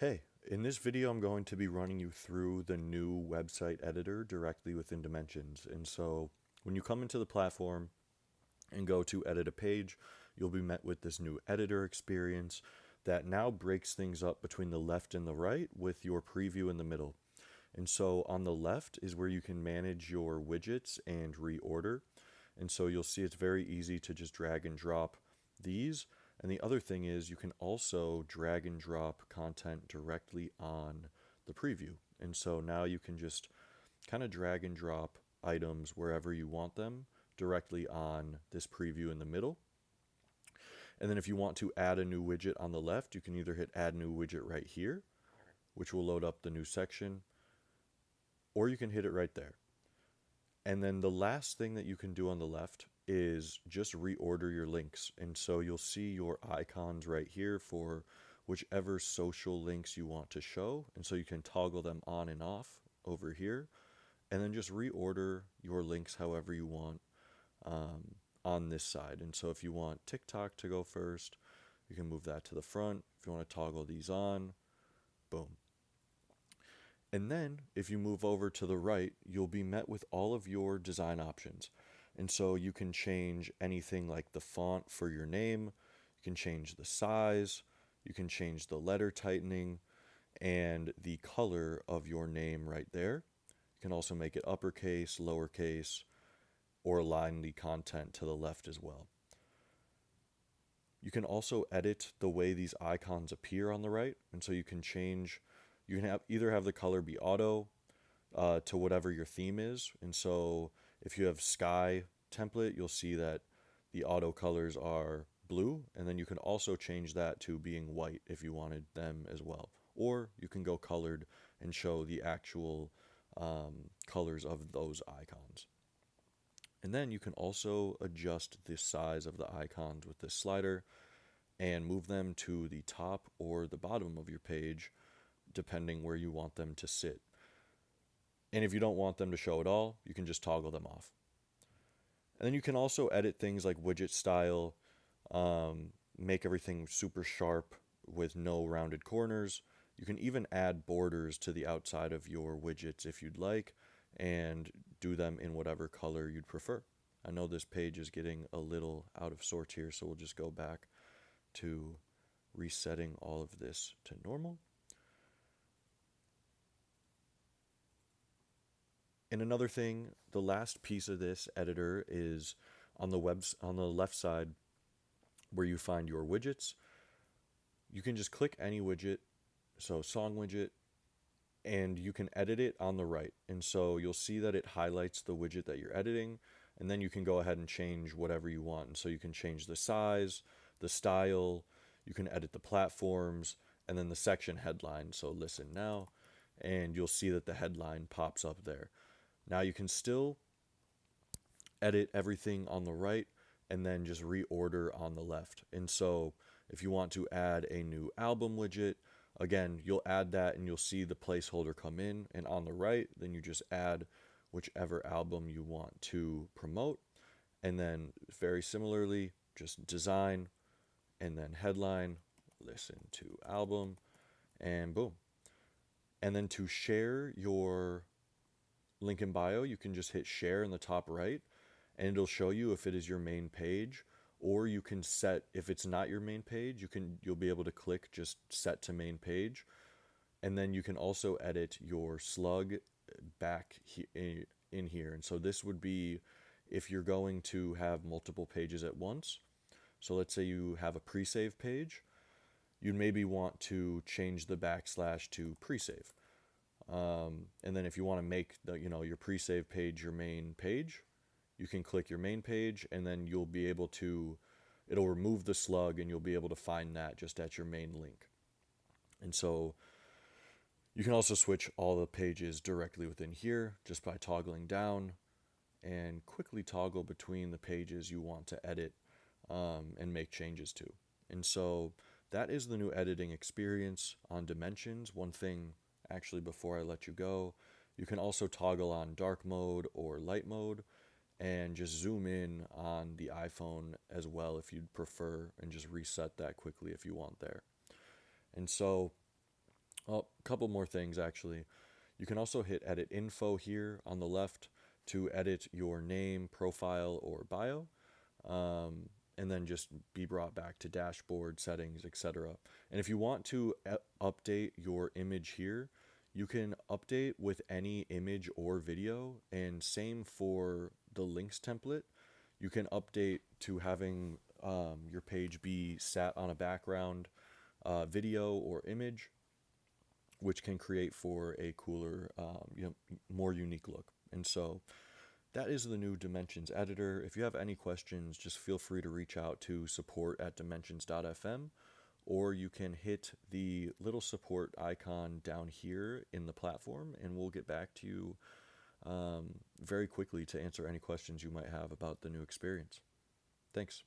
Hey, in this video I'm going to be running you through the new website editor directly within Dimensions. And so when you come into the platform and go to edit a page, you'll be met with this new editor experience that now breaks things up between the left and the right with your preview in the middle. And so on the left is where you can manage your widgets and reorder. And so you'll see it's very easy to just drag and drop these. And the other thing is you can also drag and drop content directly on the preview. And so now you can just kind of drag and drop items wherever you want them directly on this preview in the middle. And then if you want to add a new widget on the left, you can either hit add new widget right here, which will load up the new section, or you can hit it right there. And then the last thing that you can do on the left is just reorder your links. And so you'll see your icons right here for whichever social links you want to show. And so you can toggle them on and off over here. And then just reorder your links however you want on this side. And so if you want TikTok to go first, you can move that to the front. If you want to toggle these on, boom. And then if you move over to the right, you'll be met with all of your design options. And so you can change anything like the font for your name, you can change the size, you can change the letter tightening, and the color of your name right there. You can also make it uppercase, lowercase, or align the content to the left as well. You can also edit the way these icons appear on the right, and so you can change. You can either have the color be auto to whatever your theme is, and so if you have sky template, you'll see that the auto colors are blue, and then you can also change that to being white if you wanted them as well, or you can go colored and show the actual colors of those icons. And then you can also adjust the size of the icons with this slider and move them to the top or the bottom of your page, depending where you want them to sit. And if you don't want them to show at all, you can just toggle them off. And then you can also edit things like widget style, make everything super sharp with no rounded corners. You can even add borders to the outside of your widgets if you'd like, and do them in whatever color you'd prefer. I know this page is getting a little out of sorts here, so we'll just go back to resetting all of this to normal. And another thing, the last piece of this editor is on the left side where you find your widgets. You can just click any widget, so song widget, and you can edit it on the right. And so you'll see that it highlights the widget that you're editing, and then you can go ahead and change whatever you want. And so you can change the size, the style, you can edit the platforms, and then the section headline. So listen now, and you'll see that the headline pops up there. Now you can still edit everything on the right and then just reorder on the left. And so if you want to add a new album widget, again, you'll add that and you'll see the placeholder come in, and on the right, then you just add whichever album you want to promote. And then very similarly, just design and then headline, listen to album, and boom. And then to share your link in bio, you can just hit share in the top right, and it'll show you if it is your main page, or you can set, if it's not your main page, you'll be able to click just set to main page. And then you can also edit your slug back in here. And so this would be if you're going to have multiple pages at once. So let's say you have a pre-save page, you'd maybe want to change the backslash to pre-save. And then if you want to make your pre-save page your main page, you can click your main page, and then you'll be able to, it'll remove the slug, and you'll be able to find that just at your main link. And so you can also switch all the pages directly within here just by toggling down, and quickly toggle between the pages you want to edit and make changes to. And so that is the new editing experience on Dimensions. One thing actually before I let you go, you can also toggle on dark mode or light mode and just zoom in on the iPhone as well if you'd prefer, and just reset that quickly if you want there. And so A couple more things actually. You can also hit edit info here on the left to edit your name, profile, or bio, and then just be brought back to dashboard settings, etc. And if you want to update your image here, you can update with any image or video, and same for the links template. You can update to having your page be sat on a background video or image, which can create for a cooler, more unique look. And so that is the new Dimensions editor. If you have any questions, just feel free to reach out to support@dimensions.fm, or you can hit the little support icon down here in the platform, and we'll get back to you very quickly to answer any questions you might have about the new experience. Thanks.